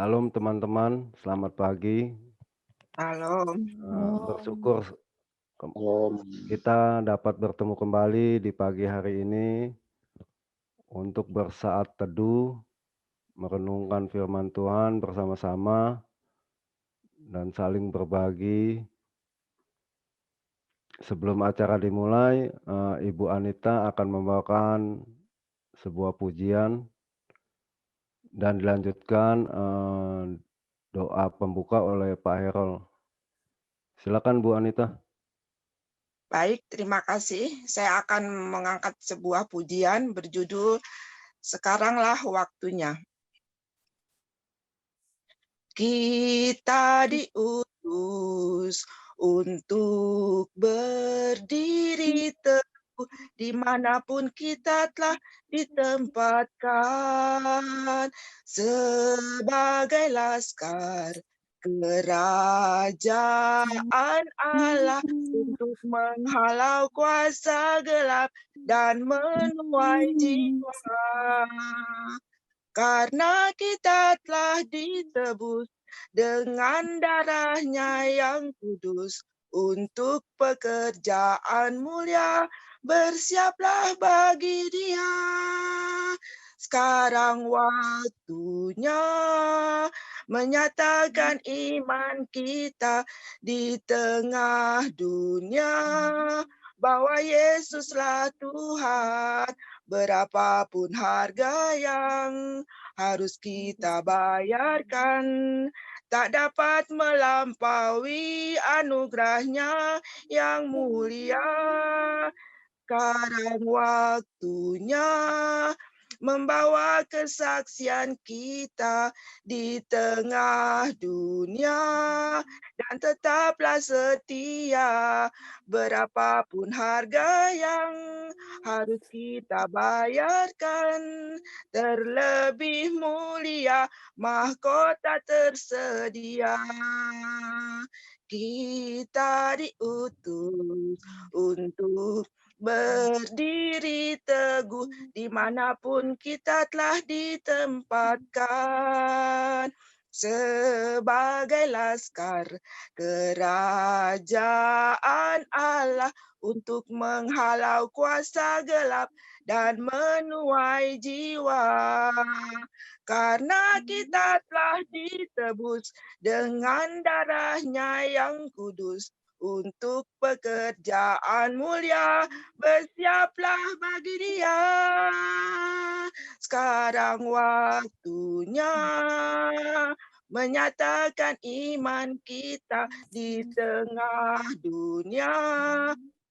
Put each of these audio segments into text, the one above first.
Shalom teman-teman, selamat pagi. Halo. Bersyukur Om. kita dapat bertemu kembali di pagi hari ini untuk bersaat teduh, merenungkan firman Tuhan bersama-sama, dan saling berbagi. Sebelum acara dimulai, Ibu Anita akan membawakan sebuah pujian dan dilanjutkan doa pembuka oleh Pak Herol. Silakan Bu Anita. Baik, terima kasih. Saya akan mengangkat sebuah pujian berjudul Sekaranglah Waktunya. Kita diutus untuk berdiri teguh dimanapun kita telah ditempatkan sebagai laskar kerajaan Allah untuk menghalau kuasa gelap dan menuai jiwa. Karena kita telah ditebus dengan darahnya yang kudus untuk pekerjaan mulia, bersiaplah bagi Dia. Sekarang waktunya menyatakan iman kita di tengah dunia bahwa Yesuslah Tuhan. Berapapun harga yang harus kita bayarkan, tak dapat melampaui anugerahnya yang mulia. Sekarang waktunya membawa kesaksian kita di tengah dunia dan tetaplah setia berapapun harga yang harus kita bayarkan. Terlebih mulia mahkota tersedia. Kita diutus untuk berdiri teguh dimanapun kita telah ditempatkan sebagai laskar kerajaan Allah untuk menghalau kuasa gelap dan menuai jiwa. Karena kita telah ditebus dengan darahnya yang kudus untuk pekerjaan mulia, bersiaplah bagi Dia. Sekarang waktunya menyatakan iman kita di tengah dunia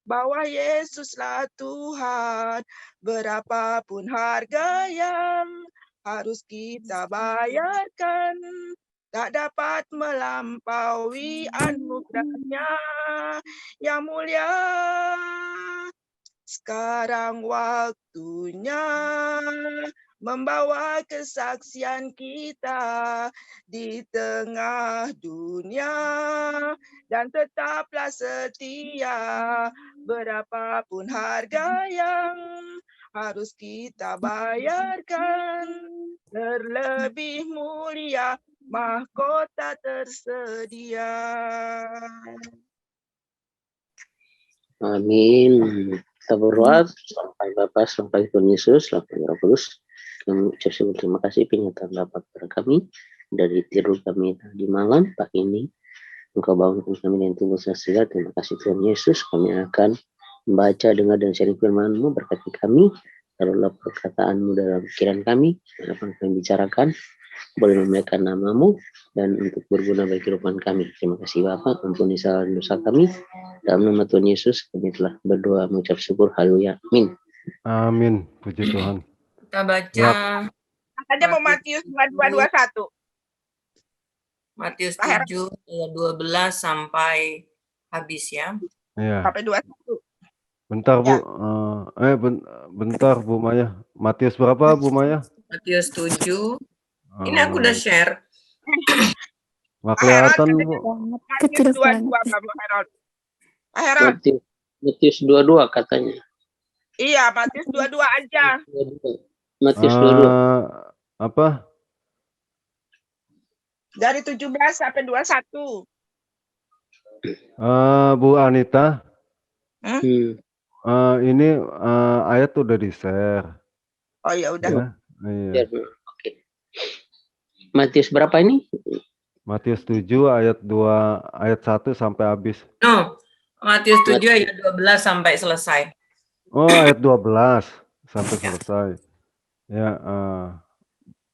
bahwa Yesuslah Tuhan. Berapapun harga yang harus kita bayarkan, tak dapat melampaui anugerahnya yang mulia. Sekarang waktunya membawa kesaksian kita di tengah dunia dan tetaplah setia berapapun harga yang harus kita bayarkan. Terlebih mulia mahkota tersedia. Amin. Kita berdoa sampai Bapa, sampai Tuhan Yesus, sampai Roh Kudus. Kami ucap syukur terima kasih penyertaan Bapa kepada kami dari tidur kami di malam pagi ini. Engkau bangunkan kami dengan tubuh sehat. Terima kasih Tuhan Yesus. Kami akan membaca, dengar dan sharing firman-Mu. Berkati kami. Taruhlah perkataan-Mu dalam pikiran kami. Apa yang kami bicarakan boleh memuliakan nama-Mu dan untuk berguna bagi kehidupan kami. Terima kasih Bapa, ampuni salah dosa kami. Dalam nama Tuhan Yesus kami telah berdoa mengucap syukur. Haleluya. Amin. Amin. Puji Tuhan. Kita baca Ya. Katanya mau Matius 22:21. Matius Pak Hera. 7 ayat 12 sampai habis ya. Iya. Sampai 21. Bentar Bu. Ya. Bentar Bu Maya. Matius berapa Bu Maya? Matius 7. Ini aku udah share. Nggak kelihatan Bu. Matius 22 Pak Herod. Pak Herod. Matius 22 katanya. Iya, Matius 22 aja. Matius 22. Apa? Dari 17 sampai 21. Bu Anita, Hmm. ini ayat udah di-share. Oh ya udah. Ya, iya. Oke. Matius berapa ini? Matius 7 ayat 1 sampai habis. No, Matius 7 ayat 12 sampai selesai. Oh, ayat 12 sampai selesai. Ya,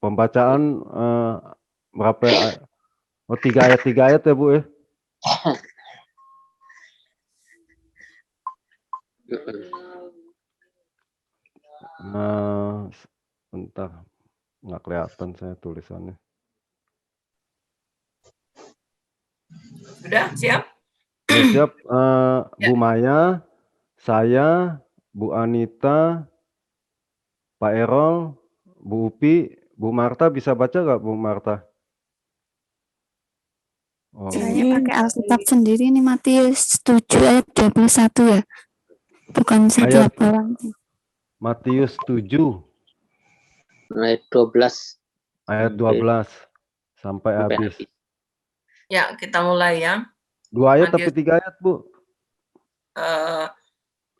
pembacaan berapa? Oh, 3 ayat ya, Bu ya? Bentar, nggak kelihatan saya tulisannya. Sudah siap? Ya, siap. Bu Maya, saya, Bu Anita, Pak Erol, Bu Upi, Bu Marta bisa baca nggak, Bu Marta? Oh. Saya pakai Alkitab sendiri nih, Matius 7 ayat 21 ya. Bukan setiap orang. Matius 7 ayat 12 ayat 12 sampai habis. Ya, kita mulai ya. 2 ayat Matius, tapi 3 ayat, Bu?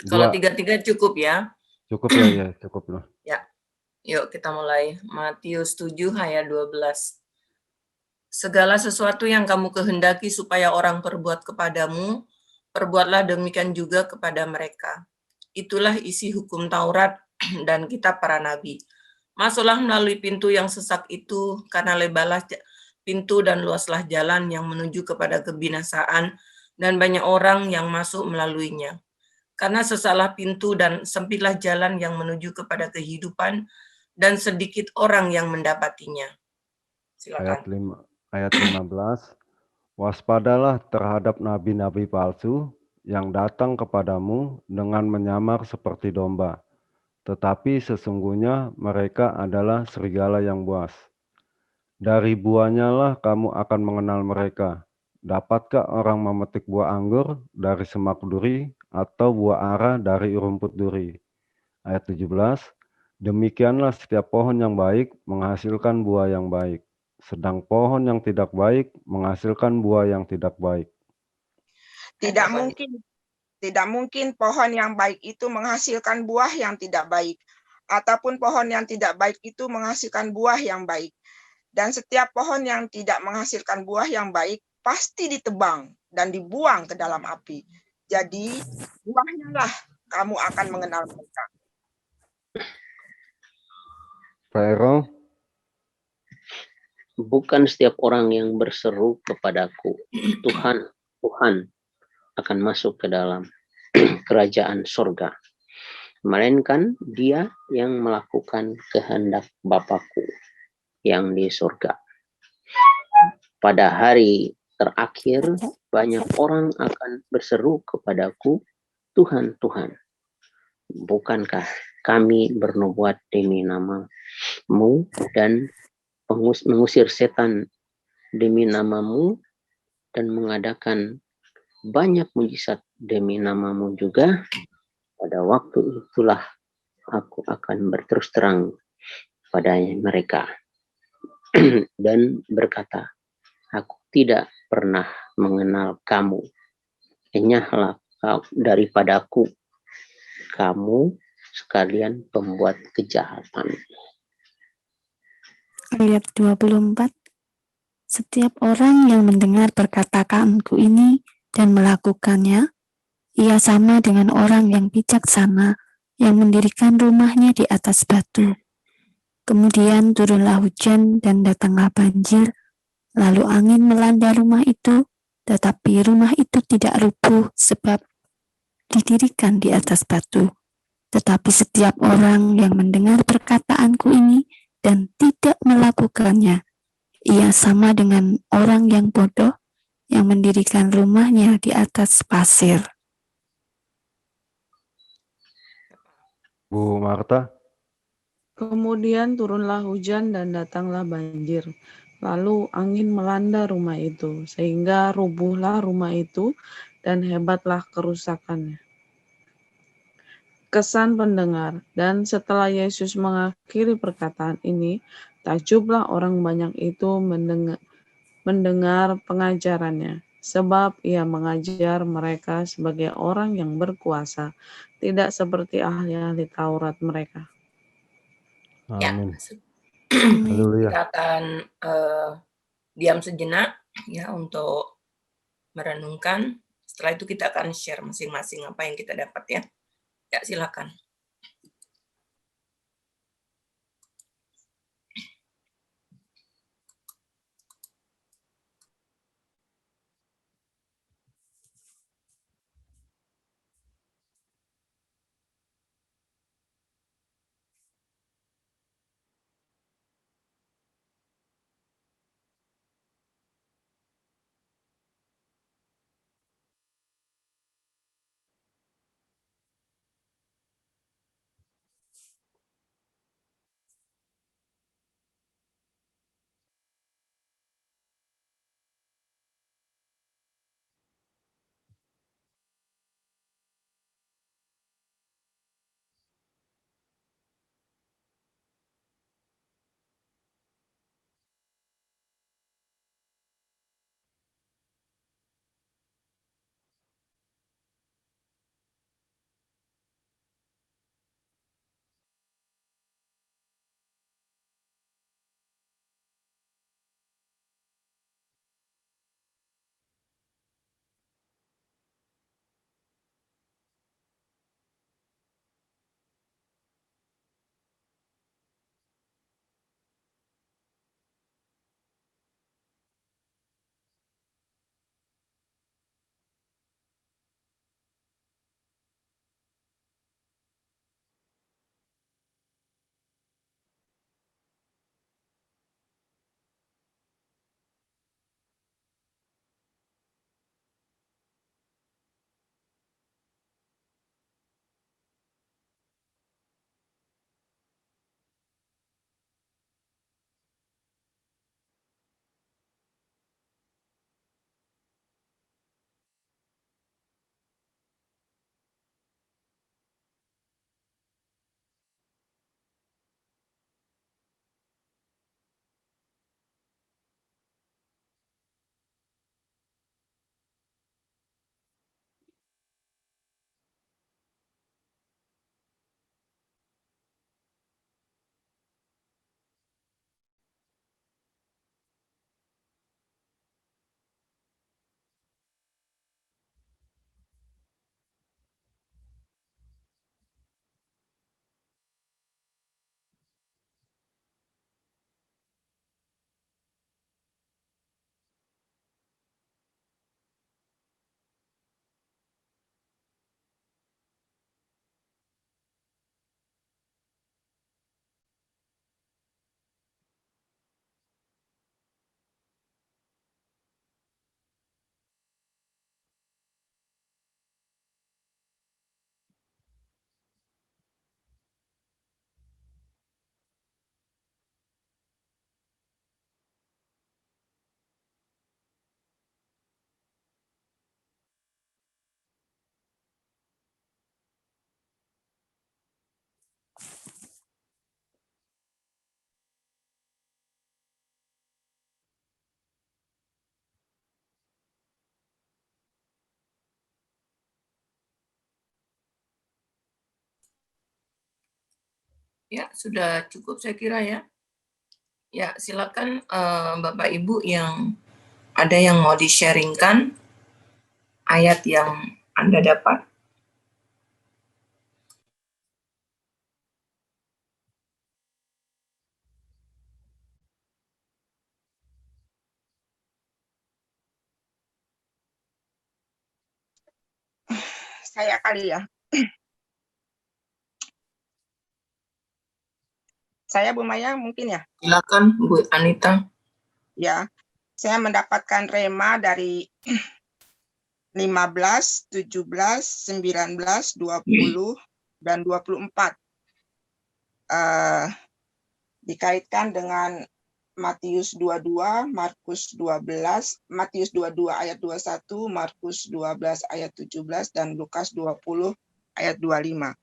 Kalau 3 cukup ya. Cukup ya, cukup loh. Ya, yuk kita mulai. Matius 7 ayat 12. Segala sesuatu yang kamu kehendaki supaya orang perbuat kepadamu, perbuatlah demikian juga kepada mereka. Itulah isi hukum Taurat dan kitab para nabi. Masuklah melalui pintu yang sesak itu, karena lebarlah pintu dan luaslah jalan yang menuju kepada kebinasaan, dan banyak orang yang masuk melaluinya. Karena sesaklah pintu dan sempitlah jalan yang menuju kepada kehidupan, dan sedikit orang yang mendapatinya. Silakan. Ayat 15, waspadalah terhadap nabi-nabi palsu yang datang kepadamu dengan menyamar seperti domba, tetapi sesungguhnya mereka adalah serigala yang buas. Dari buahnya lah kamu akan mengenal mereka. Dapatkah orang memetik buah anggur dari semak duri atau buah ara dari rumput duri? Ayat 17, demikianlah setiap pohon yang baik menghasilkan buah yang baik, sedang pohon yang tidak baik menghasilkan buah yang tidak baik. Tidak mungkin pohon yang baik itu menghasilkan buah yang tidak baik, ataupun pohon yang tidak baik itu menghasilkan buah yang baik. Dan setiap pohon yang tidak menghasilkan buah yang baik pasti ditebang dan dibuang ke dalam api. Jadi buahnya lah kamu akan mengenal mereka. Pak Erol? Bukan setiap orang yang berseru kepadaku, Tuhan, Tuhan, akan masuk ke dalam kerajaan surga, melainkan dia yang melakukan kehendak Bapakku yang di surga. Pada hari terakhir, banyak orang akan berseru kepadaku, Tuhan, Tuhan, bukankah kami bernubuat demi nama-Mu dan mengusir setan demi nama-Mu dan mengadakan banyak mujizat demi nama-Mu juga? Pada waktu itulah aku akan berterus terang pada mereka dan berkata, aku tidak pernah mengenal kamu. Enyahlah daripadaku, kamu sekalian pembuat kejahatan. Ayat 24, setiap orang yang mendengar perkataanku ini dan melakukannya, ia sama dengan orang yang bijaksana yang mendirikan rumahnya di atas batu. Kemudian turunlah hujan dan datanglah banjir, lalu angin melanda rumah itu, tetapi rumah itu tidak rubuh sebab didirikan di atas batu. Tetapi setiap orang yang mendengar perkataanku ini dan tidak melakukannya, ia sama dengan orang yang bodoh yang mendirikan rumahnya di atas pasir. Bu Marta? Kemudian turunlah hujan dan datanglah banjir. Lalu angin melanda rumah itu, sehingga rubuhlah rumah itu dan hebatlah kerusakannya. Kesan pendengar. Dan setelah Yesus mengakhiri perkataan ini, takjublah orang banyak itu mendengar pengajarannya, sebab ia mengajar mereka sebagai orang yang berkuasa, tidak seperti ahli-ahli Taurat mereka. Ya, Amin. Amin. Haleluya. kita akan diam sejenak ya untuk merenungkan. Setelah itu kita akan share masing-masing apa yang kita dapat ya. Ya, silakan. Ya, sudah cukup saya kira ya. Ya, silakan Bapak Ibu yang ada yang mau di-sharingkan ayat yang Anda dapat. Saya kali ya. Saya Bu Maya mungkin ya. Silakan Bu Anita. Ya, saya mendapatkan rema dari 15, 17, 19, 20, dan 24. Dikaitkan dengan Matius 22, Markus 12, Matius 22 ayat 21, Markus 12 ayat 17, dan Lukas 20 ayat 25.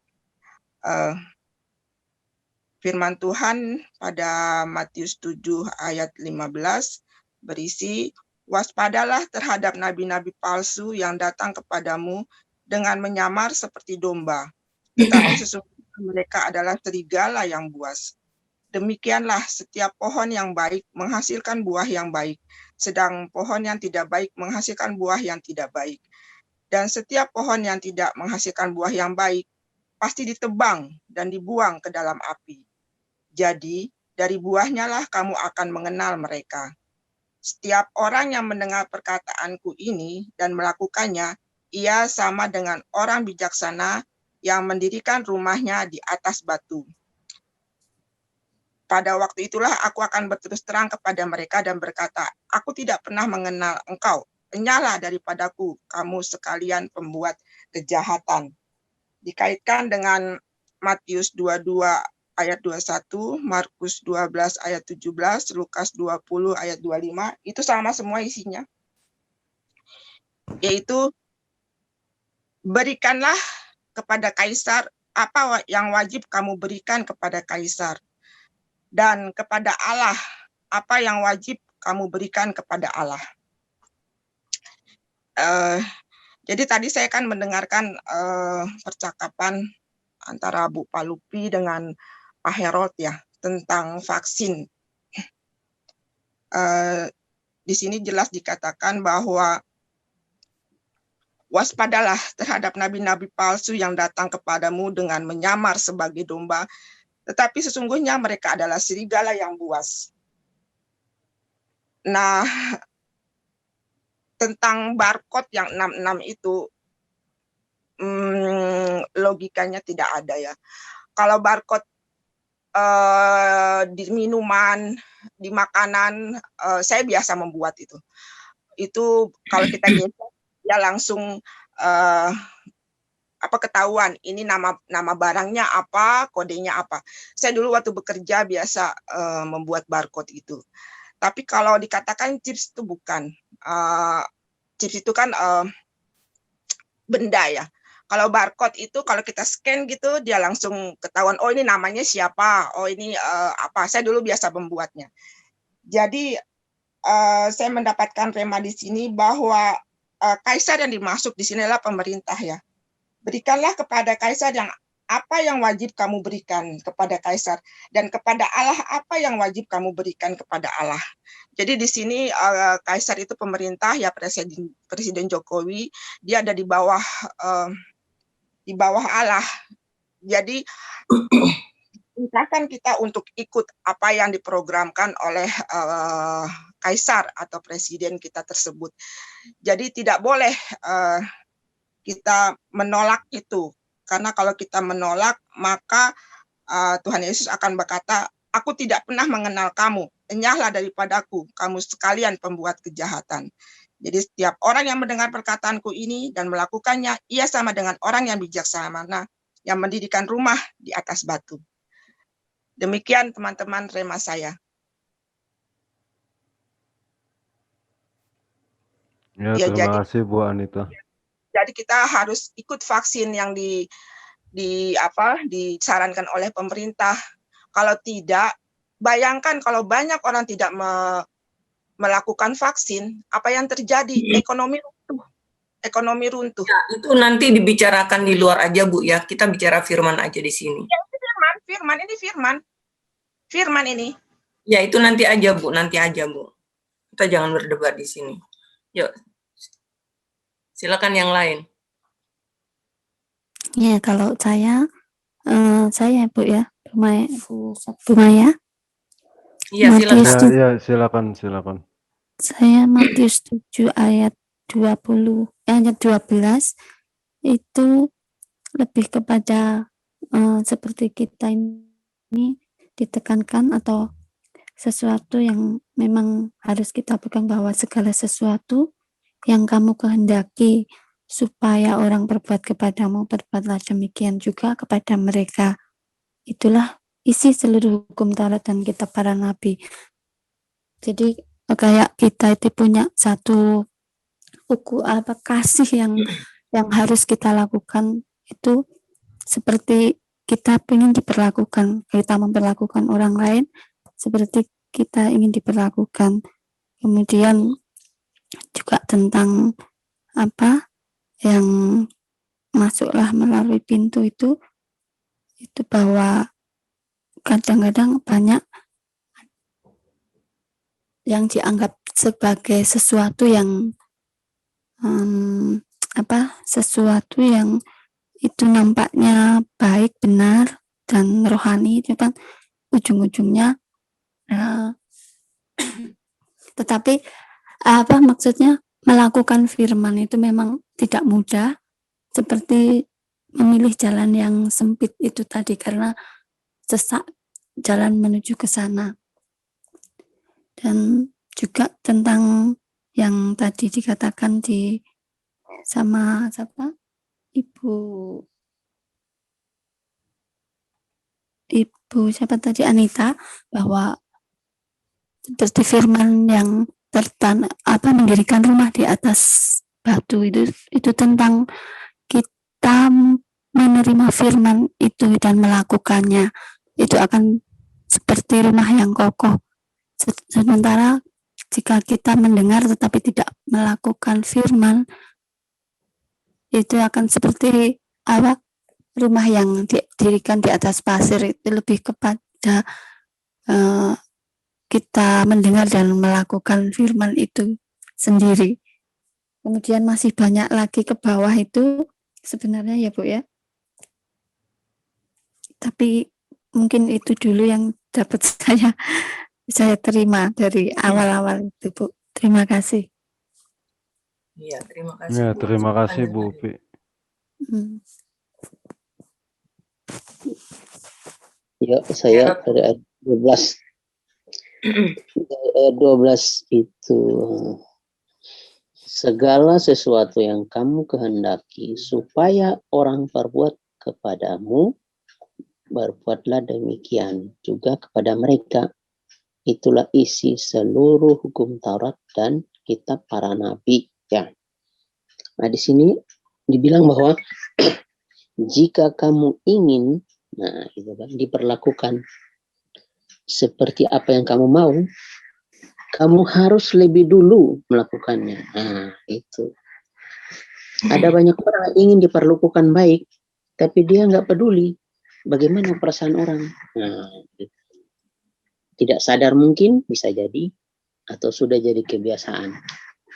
Firman Tuhan pada Matius 7 ayat 15, berisi, "Waspadalah terhadap nabi-nabi palsu yang datang kepadamu dengan menyamar seperti domba, tetapi sesungguhnya mereka adalah serigala yang buas. Demikianlah setiap pohon yang baik menghasilkan buah yang baik, sedang pohon yang tidak baik menghasilkan buah yang tidak baik. Dan setiap pohon yang tidak menghasilkan buah yang baik pasti ditebang dan dibuang ke dalam api. Jadi, dari buahnya lah kamu akan mengenal mereka. Setiap orang yang mendengar perkataanku ini dan melakukannya, ia sama dengan orang bijaksana yang mendirikan rumahnya di atas batu. Pada waktu itulah aku akan berterus terang kepada mereka dan berkata, aku tidak pernah mengenal engkau. Enyahlah daripadaku, kamu sekalian pembuat kejahatan." Dikaitkan dengan Matius 22 ayat 21, Markus 12 ayat 17, Lukas 20 ayat 25, itu sama semua isinya. Yaitu, berikanlah kepada kaisar apa yang wajib kamu berikan kepada kaisar, dan kepada Allah apa yang wajib kamu berikan kepada Allah. Jadi tadi saya kan mendengarkan percakapan antara Bu Palupi dengan Pak Herold ya tentang vaksin. Di sini jelas dikatakan bahwa waspadalah terhadap nabi-nabi palsu yang datang kepadamu dengan menyamar sebagai domba, tetapi sesungguhnya mereka adalah serigala yang buas. Nah, tentang barcode yang 66 itu, logikanya tidak ada ya. Kalau barcode di minuman, di makanan, saya biasa membuat itu. Itu kalau kita geser, ya langsung ketahuan ini nama barangnya apa, kodenya apa. Saya dulu waktu bekerja biasa membuat barcode itu. Tapi kalau dikatakan chips itu bukan. Chips itu kan benda ya. Kalau barcode itu kalau kita scan gitu dia langsung ketahuan, oh ini namanya siapa, oh ini apa. Saya dulu biasa membuatnya. Jadi saya mendapatkan rema di sini bahwa kaisar yang dimaksud di sini adalah pemerintah ya. Berikanlah kepada kaisar yang apa yang wajib kamu berikan kepada kaisar, dan kepada Allah apa yang wajib kamu berikan kepada Allah. Jadi di sini kaisar itu pemerintah ya, Presiden Jokowi, dia ada di bawah Allah. Jadi perintahkan kita untuk ikut apa yang diprogramkan oleh kaisar atau presiden kita tersebut. Jadi tidak boleh kita menolak itu. Karena kalau kita menolak, maka Tuhan Yesus akan berkata, aku tidak pernah mengenal kamu, enyahlah daripadaku, kamu sekalian pembuat kejahatan. Jadi setiap orang yang mendengar perkataanku ini dan melakukannya, ia sama dengan orang yang bijaksana, yang mendirikan rumah di atas batu. Demikian teman-teman rema saya. Ya, terima kasih Bu Anita. Jadi kita harus ikut vaksin yang disarankan oleh pemerintah. Kalau tidak, bayangkan kalau banyak orang tidak melakukan vaksin, apa yang terjadi? Ekonomi runtuh. Ya, itu nanti dibicarakan di luar aja Bu ya. Kita bicara firman aja di sini. Ya, firman ini. Ya, itu nanti aja Bu, Kita jangan berdebat di sini. Yuk. Silakan yang lain. Ya, kalau saya Bu ya, Bu Maya. Iya, silakan. Ya, silakan. Saya Matius 7 ayat 12 itu lebih kepada seperti kita ini ditekankan atau sesuatu yang memang harus kita pegang, bahwa segala sesuatu yang kamu kehendaki supaya orang berbuat kepadamu, berbuatlah demikian juga kepada mereka. Itulah isi seluruh hukum Taurat dan kitab para nabi. Jadi kayak kita itu punya satu kasih yang harus kita lakukan, itu seperti kita ingin diperlakukan, kita memperlakukan orang lain seperti kita ingin diperlakukan. Kemudian juga tentang apa yang masuklah melalui pintu itu bahwa kadang-kadang banyak yang dianggap sebagai sesuatu yang sesuatu yang itu nampaknya baik, benar, dan rohani, itu kan ujung-ujungnya tetapi maksudnya melakukan firman itu memang tidak mudah, seperti memilih jalan yang sempit itu tadi, karena sesak jalan menuju ke sana. Dan juga tentang yang tadi dikatakan sama Ibu siapa tadi, Anita, bahwa seperti firman yang mendirikan rumah di atas batu itu tentang kita menerima firman itu dan melakukannya, itu akan seperti rumah yang kokoh. Sementara jika kita mendengar tetapi tidak melakukan firman, itu akan seperti rumah yang didirikan di atas pasir. Itu lebih kepada kita mendengar dan melakukan firman itu sendiri. Kemudian masih banyak lagi ke bawah itu sebenarnya ya Bu ya. Tapi mungkin itu dulu yang dapat saya terima dari awal-awal itu Bu. Terima kasih. Iya, terima kasih Ya, Bu. terima kasih Lanjut, Bu lanjut. Upi. Ya, saya dari ayat 12. Ayat 12 itu, segala sesuatu yang kamu kehendaki supaya orang perbuat kepadamu, berbuatlah demikian juga kepada mereka. Itulah isi seluruh hukum Taurat dan kitab para nabi. Ya. Nah, di sini dibilang bahwa jika kamu ingin, diperlakukan seperti apa yang kamu mau, kamu harus lebih dulu melakukannya. Nah, itu. Ada banyak orang yang ingin diperlakukan baik, tapi dia nggak peduli bagaimana perasaan orang. Nah, gitu. Tidak sadar mungkin, bisa jadi, atau sudah jadi kebiasaan.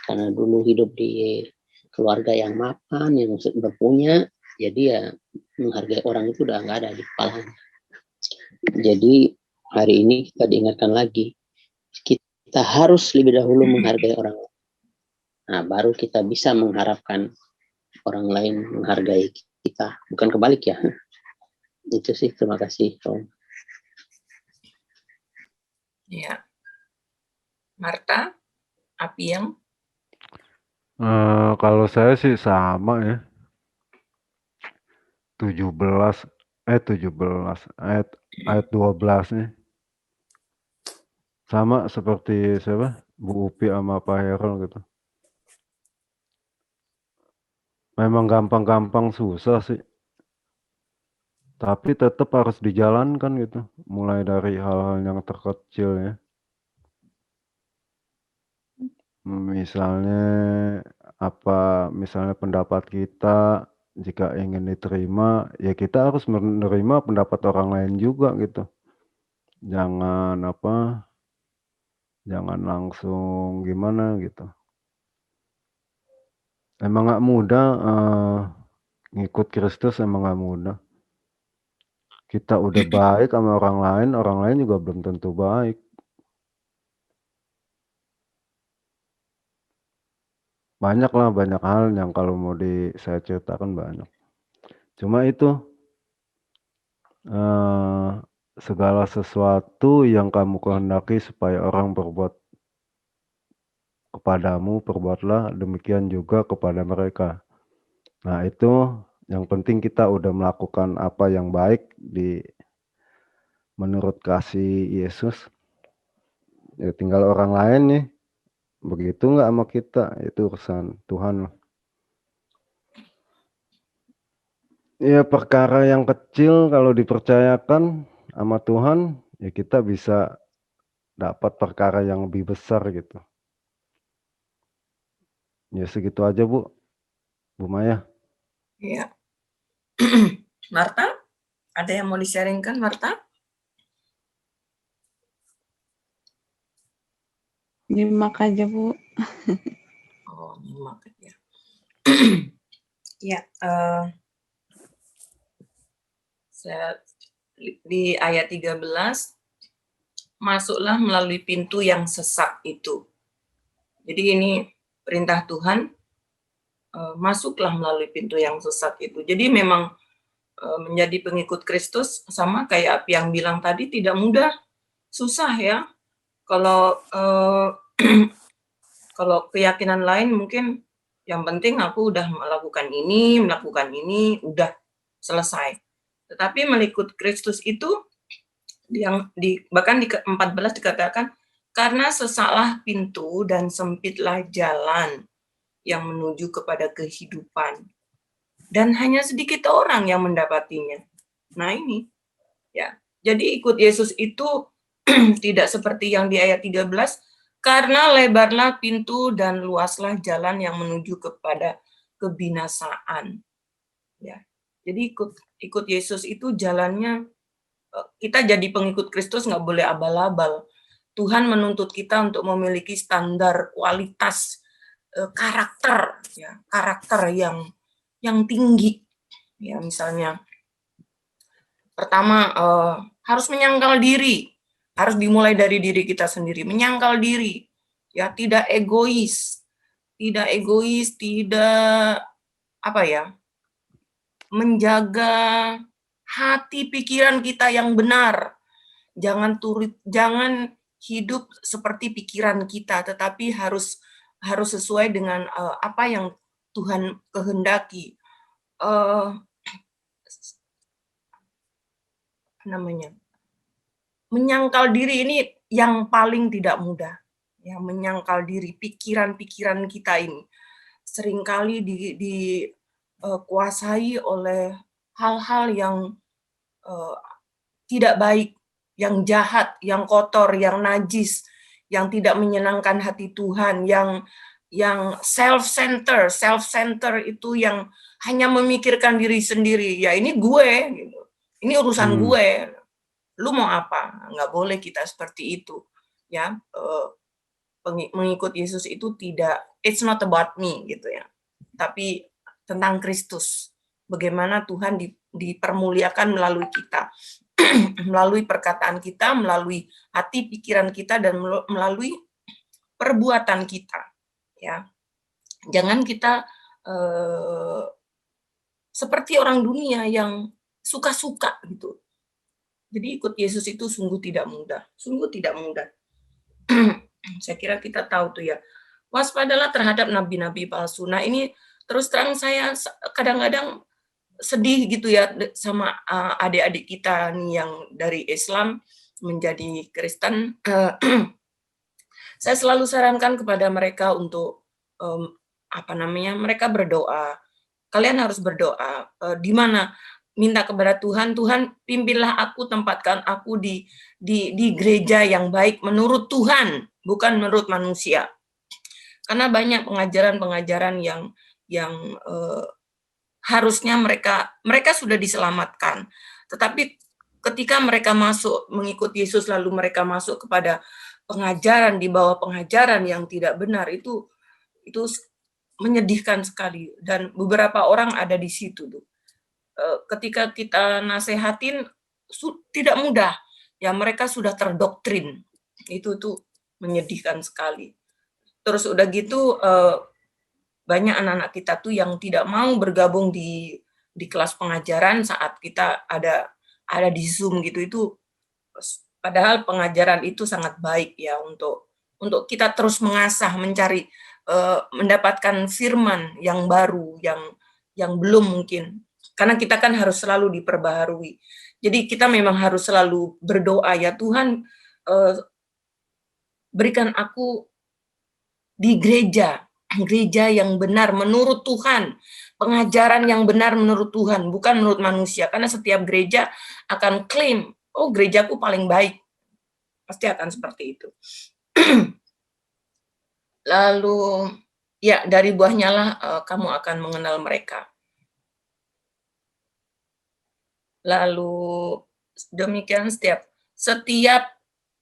Karena dulu hidup di keluarga yang mapan, yang berpunya, jadi ya menghargai orang itu udah nggak ada di kepalanya. Jadi hari ini kita diingatkan lagi, kita harus lebih dahulu menghargai orang lain. Nah, baru kita bisa mengharapkan orang lain menghargai kita. Bukan kebalik ya. Itu sih, terima kasih. Ya. Marta, Apiem? Kalau saya sih sama ya. 17 ayat 12 nih. Sama seperti siapa? Bu Upi sama Pak Herol gitu. Memang gampang-gampang susah sih. Tapi tetap harus dijalankan gitu. Mulai dari hal-hal yang terkecil ya. Misalnya pendapat kita jika ingin diterima, ya kita harus menerima pendapat orang lain juga gitu. Jangan langsung gimana gitu. Emang gak mudah ngikut Kristus, emang gak mudah. Kita udah baik sama orang lain juga belum tentu baik. Banyak hal yang kalau mau saya ceritakan banyak. Cuma itu segala sesuatu yang kamu kehendaki supaya orang berbuat kepadamu, perbuatlah demikian juga kepada mereka. Nah, itu yang penting kita udah melakukan apa yang baik menurut kasih Yesus. Ya tinggal orang lain nih. Begitu nggak sama kita, itu urusan Tuhan. Ya perkara yang kecil kalau dipercayakan sama Tuhan, ya kita bisa dapat perkara yang lebih besar gitu. Ya segitu aja Bu Maya. Ya. Marta, ada yang mau di-sharingkan, Marta? Nyimak aja, Bu. Oh, nyimak ya. Ya, saya di ayat 13, masuklah melalui pintu yang sesat itu. Jadi ini perintah Tuhan, masuklah melalui pintu yang sesat itu. Jadi memang menjadi pengikut Kristus sama kayak Api yang bilang tadi, tidak mudah, susah ya. Kalau kalau keyakinan lain mungkin yang penting aku udah melakukan ini, udah selesai. Tetapi mengikut Kristus itu yang bahkan di 14 dikatakan, karena sesaklah pintu dan sempitlah jalan yang menuju kepada kehidupan, dan hanya sedikit orang yang mendapatinya. Nah ini, ya. Jadi ikut Yesus itu tidak seperti yang di ayat 13, karena lebarlah pintu dan luaslah jalan yang menuju kepada kebinasaan. Ya. Jadi ikut Yesus itu jalannya, kita jadi pengikut Kristus nggak boleh abal-abal. Tuhan menuntut kita untuk memiliki standar kualitas karakter, ya, karakter yang tinggi. Ya, misalnya pertama harus menyangkal diri, harus dimulai dari diri kita sendiri, menyangkal diri, ya, tidak egois, tidak apa ya, menjaga hati pikiran kita yang benar. Jangan hidup seperti pikiran kita, tetapi harus sesuai dengan apa yang Tuhan kehendaki. Menyangkal diri ini yang paling tidak mudah. Ya, menyangkal diri, pikiran-pikiran kita ini seringkali dikuasai oleh hal-hal yang tidak baik, yang jahat, yang kotor, yang najis, yang tidak menyenangkan hati Tuhan, yang self-center itu yang hanya memikirkan diri sendiri. Ya ini gue, gitu. Ini urusan gue. Lu mau apa? Nggak boleh kita seperti itu. Ya, mengikut Yesus itu tidak, it's not about me gitu ya. Tapi tentang Kristus. Bagaimana Tuhan dipermuliakan melalui kita. Melalui perkataan kita, melalui hati pikiran kita, dan melalui perbuatan kita. Ya, jangan kita seperti orang dunia yang suka-suka gitu. Jadi ikut Yesus itu sungguh tidak mudah, Saya kira kita tahu tuh ya. Waspadalah terhadap nabi-nabi palsu. Nah ini terus terang saya kadang-kadang sedih gitu ya sama adik-adik kita nih yang dari Islam menjadi Kristen. Saya selalu sarankan kepada mereka untuk mereka berdoa. Kalian harus berdoa. Di mana minta kepada Tuhan, Tuhan pimpinlah aku, tempatkan aku di gereja yang baik menurut Tuhan, bukan menurut manusia. Karena banyak pengajaran-pengajaran yang harusnya mereka sudah diselamatkan, tetapi ketika mereka masuk mengikut Yesus lalu mereka masuk kepada pengajaran di bawah pengajaran yang tidak benar, itu menyedihkan sekali, dan beberapa orang ada di situ tuh. Ketika kita nasehatin tidak mudah, ya mereka sudah terdoktrin, itu tuh menyedihkan sekali. Terus udah gitu banyak anak-anak kita tuh yang tidak mau bergabung di kelas pengajaran saat kita ada di Zoom gitu. Itu padahal pengajaran itu sangat baik ya untuk kita terus mengasah, mencari mendapatkan firman yang baru yang belum mungkin. Karena kita kan harus selalu diperbaharui. Jadi kita memang harus selalu berdoa, ya Tuhan, berikan aku di gereja yang benar menurut Tuhan, pengajaran yang benar menurut Tuhan, bukan menurut manusia. Karena setiap gereja akan klaim, oh gerejaku paling baik. Pasti akan seperti itu. Lalu Ya, dari buahnya lah kamu akan mengenal mereka. Lalu demikian setiap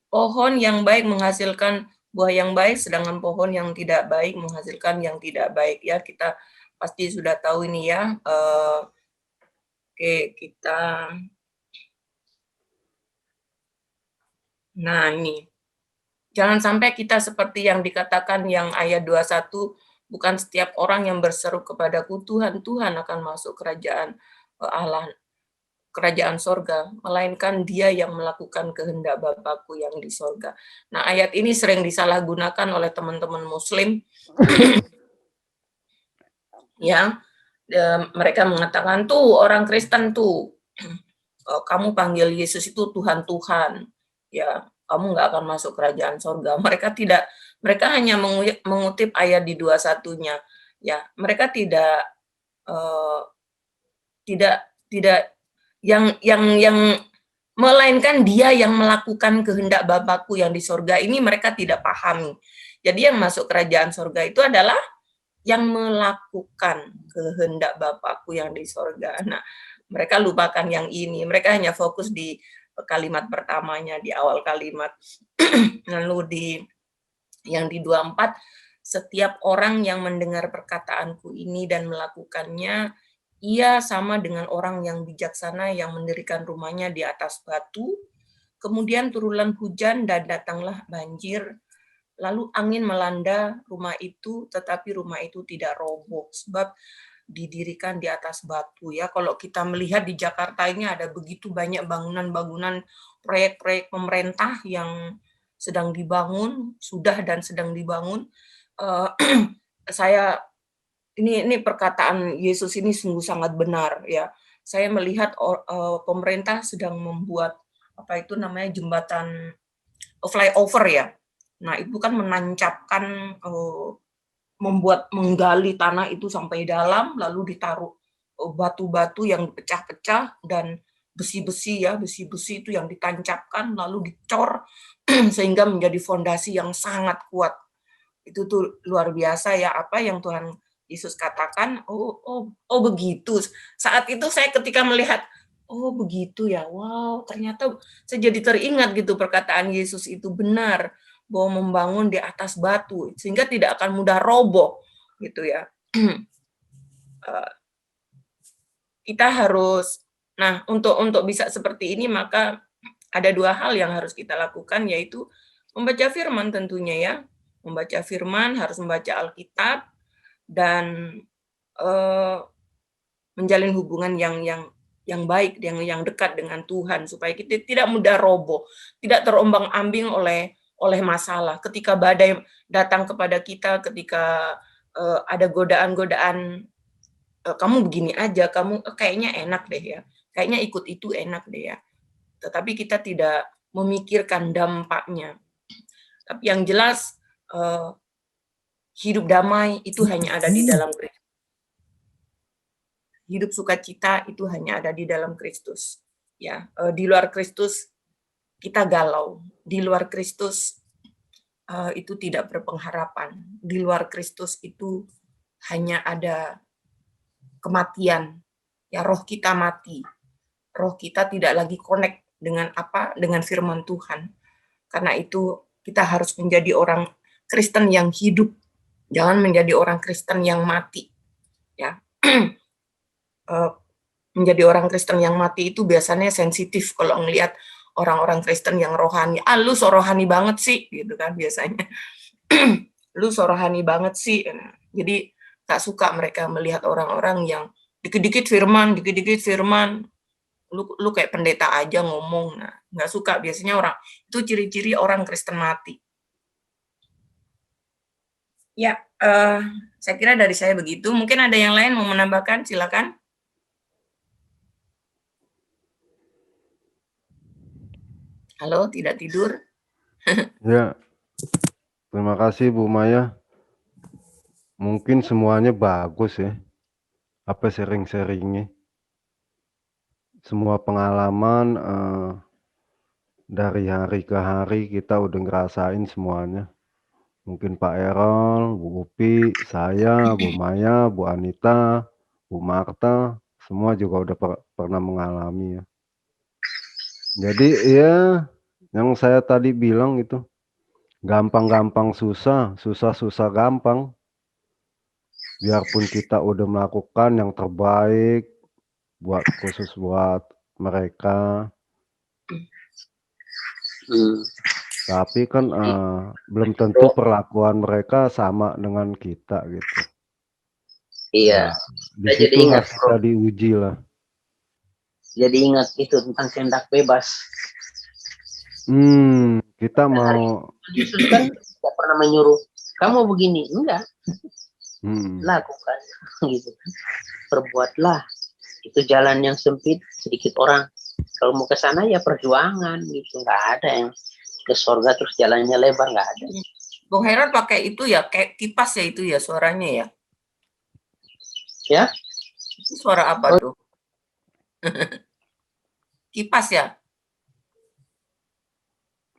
pohon yang baik menghasilkan buah yang baik, sedangkan pohon yang tidak baik menghasilkan yang tidak baik. Ya, kita pasti sudah tahu ini ya. Oke, kita. Nah, ini. Jangan sampai kita seperti yang dikatakan yang ayat 21, bukan setiap orang yang berseru kepadaku, Tuhan, Tuhan akan masuk kerajaan Allah, kerajaan sorga, melainkan dia yang melakukan kehendak Bapakku yang di sorga. Nah, ayat ini sering disalahgunakan oleh teman-teman Muslim. Ya, mereka mengatakan, tuh orang Kristen tuh, kamu panggil Yesus itu Tuhan, ya, kamu nggak akan masuk kerajaan sorga. Mereka hanya mengutip ayat di 21-nya. Ya, mereka tidak yang melainkan dia yang melakukan kehendak Bapakku yang di sorga ini mereka tidak pahami. Jadi yang masuk kerajaan sorga itu adalah yang melakukan kehendak Bapakku yang di sorga. Nah, mereka lupakan yang ini. Mereka hanya fokus di kalimat pertamanya, di awal kalimat. Lalu yang di 24, setiap orang yang mendengar perkataanku ini dan melakukannya, ia sama dengan orang yang bijaksana yang mendirikan rumahnya di atas batu, kemudian turunlah hujan dan datanglah banjir, lalu angin melanda rumah itu, tetapi rumah itu tidak roboh, sebab didirikan di atas batu. Ya, kalau kita melihat di Jakarta ini ada begitu banyak bangunan-bangunan, proyek-proyek pemerintah yang sedang dibangun, sudah dan sedang dibangun. Ini perkataan Yesus ini sungguh sangat benar ya. Saya melihat pemerintah sedang membuat apa itu namanya jembatan flyover ya. Nah, itu kan menancapkan menggali tanah itu sampai dalam, lalu ditaruh batu-batu yang pecah-pecah dan besi-besi itu yang ditancapkan lalu dicor sehingga menjadi fondasi yang sangat kuat. Itu tuh luar biasa ya, apa yang Tuhan Yesus katakan. Oh begitu. Saat itu saya ketika melihat, oh begitu ya, wow, ternyata saya jadi teringat gitu perkataan Yesus itu benar, bahwa membangun di atas batu sehingga tidak akan mudah roboh gitu ya. Kita harus, nah untuk bisa seperti ini maka ada dua hal yang harus kita lakukan, yaitu membaca firman tentunya ya, membaca firman, harus membaca Alkitab dan menjalin hubungan yang baik, yang dekat dengan Tuhan supaya kita tidak mudah roboh, tidak terombang-ambing oleh masalah. Ketika badai datang kepada kita, ketika ada godaan-godaan, kamu begini aja, kamu kayaknya enak deh ya, kayaknya ikut itu enak deh ya. Tetapi kita tidak memikirkan dampaknya. Tapi yang jelas hidup damai itu hanya ada di dalam Kristus. Hidup sukacita itu hanya ada di dalam Kristus. Ya, di luar Kristus kita galau. Di luar Kristus itu tidak berpengharapan. Di luar Kristus itu hanya ada kematian. Ya, roh kita mati. Roh kita tidak lagi connect dengan apa? Dengan firman Tuhan. Karena itu kita harus menjadi orang Kristen yang hidup. Jangan menjadi orang Kristen yang mati. Ya. Menjadi orang Kristen yang mati itu biasanya sensitif kalau ngelihat orang-orang Kristen yang rohani. Lu so rohani banget sih, gitu kan biasanya. Lu so rohani banget sih. Jadi gak suka mereka melihat orang-orang yang dikit-dikit firman. Lu kayak pendeta aja ngomong. Nah, gak suka biasanya orang. Itu ciri-ciri orang Kristen mati. Ya, saya kira dari saya begitu. Mungkin ada yang lain mau menambahkan, silakan. Halo, tidak tidur? Ya, terima kasih Bu Maya. Mungkin semuanya bagus ya, apa sharing-sharingnya. Semua pengalaman dari hari ke hari kita udah ngerasain semuanya. Mungkin Pak Erol, Bu Upi, saya, Bu Maya, Bu Anita, Bu Marta, semua juga udah pernah mengalami ya. Jadi ya, yang saya tadi bilang itu, gampang-gampang susah, susah-susah gampang. Biarpun kita udah melakukan yang terbaik khusus buat mereka, tapi kan belum tentu perlakuan mereka sama dengan kita gitu. Iya. Di Saya jadi situ ingat, harus kita diuji lah. Jadi ingat itu tentang kehendak bebas. Kita Dan hari mau Yesus kan tidak pernah menyuruh kamu begini, enggak, lakukan gitu. Perbuatlah. Itu jalan yang sempit, sedikit orang. Kalau mau ke sana ya perjuangan gitu, nggak ada yang ke surga terus jalannya lebar, nggak ada. Bung Herod pakai itu ya, kayak kipas ya itu ya suaranya ya. Ya? Itu suara apa tuh? Kipas ya?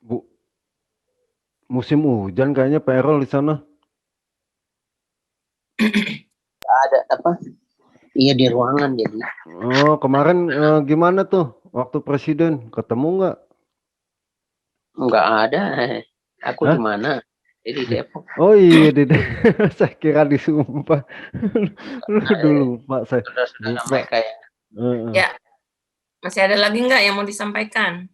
Bu, musim hujan kayaknya Pak Erol di sana. Ada apa? Iya di ruangan jadi. Oh, kemarin gimana tuh waktu presiden? Ketemu nggak? Nggak ada. Aku Hah? di mana? Di Depok. Oh iya, saya kira di Sumpah. Dulu Pak, saya Sudah lupa. sampai kayak. Ya, masih ada lagi nggak yang mau disampaikan?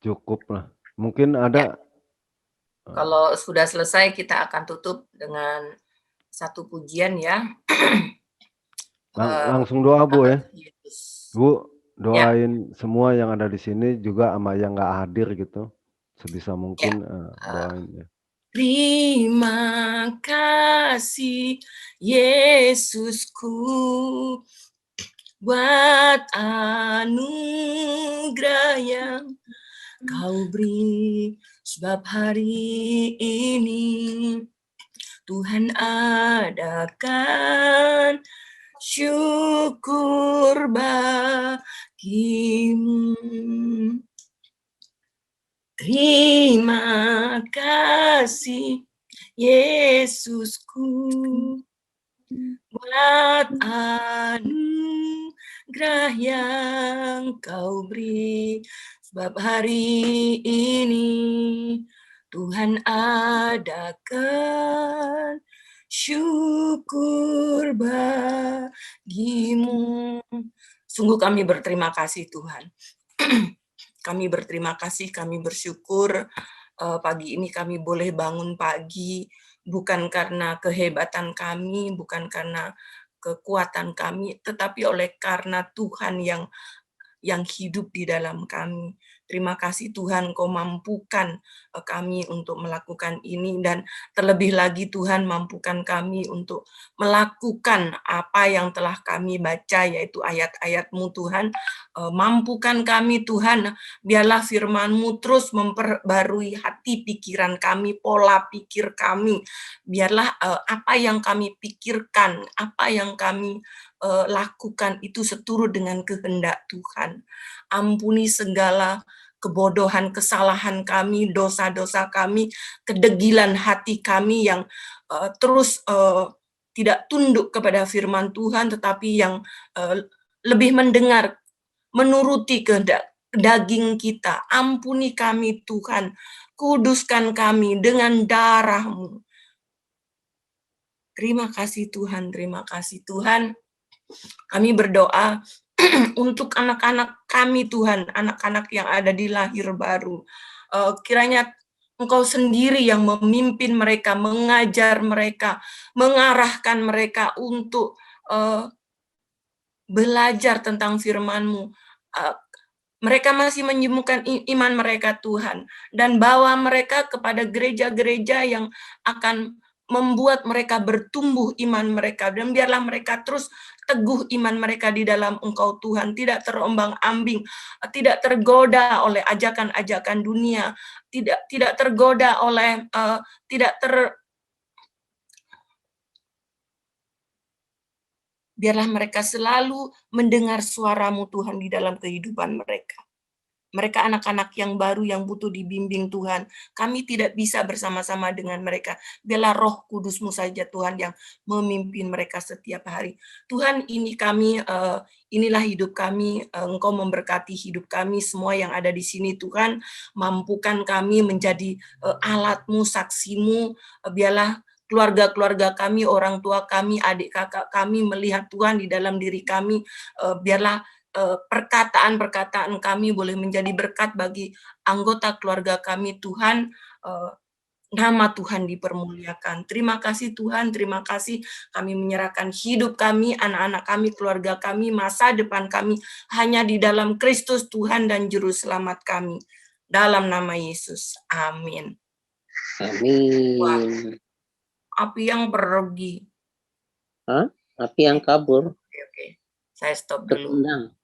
Cukup lah. Mungkin ada. Kalau sudah selesai kita akan tutup dengan satu pujian ya. Langsung doa Bu ya. Yesus. Bu, doain semua yang ada di sini juga sama yang nggak hadir gitu. Sebisa mungkin doain ya. Terima kasih Yesusku buat anugerah yang Kau beri, sebab hari ini Tuhan adakan syukur bagimu. Terima kasih Yesusku buat anugerah yang Kau beri, sebab hari ini Tuhan adakan syukur bagimu. Sungguh kami berterima kasih Tuhan. Kami berterima kasih, kami bersyukur pagi ini kami boleh bangun pagi, bukan karena kehebatan kami, bukan karena kekuatan kami, tetapi oleh karena Tuhan yang hidup di dalam kami. Terima kasih Tuhan, Kau mampukan kami untuk melakukan ini, dan terlebih lagi Tuhan mampukan kami untuk melakukan apa yang telah kami baca, yaitu ayat-ayat-Mu Tuhan. Mampukan kami Tuhan, biarlah firman-Mu terus memperbarui hati pikiran kami, pola pikir kami. Biarlah apa yang kami pikirkan, apa yang kami lakukan itu seturut dengan kehendak Tuhan. Ampuni segala kebodohan, kesalahan kami, dosa-dosa kami, kedegilan hati kami yang terus tidak tunduk kepada firman Tuhan, tetapi yang lebih mendengar, menuruti kehendak daging kita. Ampuni kami Tuhan, kuduskan kami dengan darah-Mu. Terima kasih Tuhan, terima kasih Tuhan. Kami berdoa untuk anak-anak kami Tuhan, anak-anak yang ada di lahir baru. Kiranya Engkau sendiri yang memimpin mereka, mengajar mereka, mengarahkan mereka untuk belajar tentang firman-Mu. Mereka masih menyembuhkan iman mereka Tuhan, dan bawa mereka kepada gereja-gereja yang akan membuat mereka bertumbuh iman mereka, dan biarlah mereka terus teguh iman mereka di dalam Engkau Tuhan, tidak terombang-ambing, tidak tergoda oleh ajakan-ajakan dunia, tidak tergoda oleh biarlah mereka selalu mendengar suara-Mu Tuhan di dalam kehidupan mereka. Mereka anak-anak yang baru yang butuh dibimbing Tuhan. Kami tidak bisa bersama-sama dengan mereka. Biarlah Roh Kudus-Mu saja Tuhan yang memimpin mereka setiap hari. Tuhan, ini kami, inilah hidup kami. Engkau memberkati hidup kami semua yang ada di sini Tuhan. Mampukan kami menjadi alat-Mu, saksi-Mu. Biarlah keluarga-keluarga kami, orang tua kami, adik kakak kami melihat Tuhan di dalam diri kami. Biarlah perkataan-perkataan kami boleh menjadi berkat bagi anggota keluarga kami Tuhan. Nama Tuhan dipermuliakan. Terima kasih Tuhan, terima kasih kami menyerahkan hidup kami, anak-anak kami, keluarga kami, masa depan kami hanya di dalam Kristus Tuhan dan Juru Selamat kami. Dalam nama Yesus, amin. Amin. Api yang pergi. Hah? Api yang kabur. Oke. Saya stop dulu. Terundang.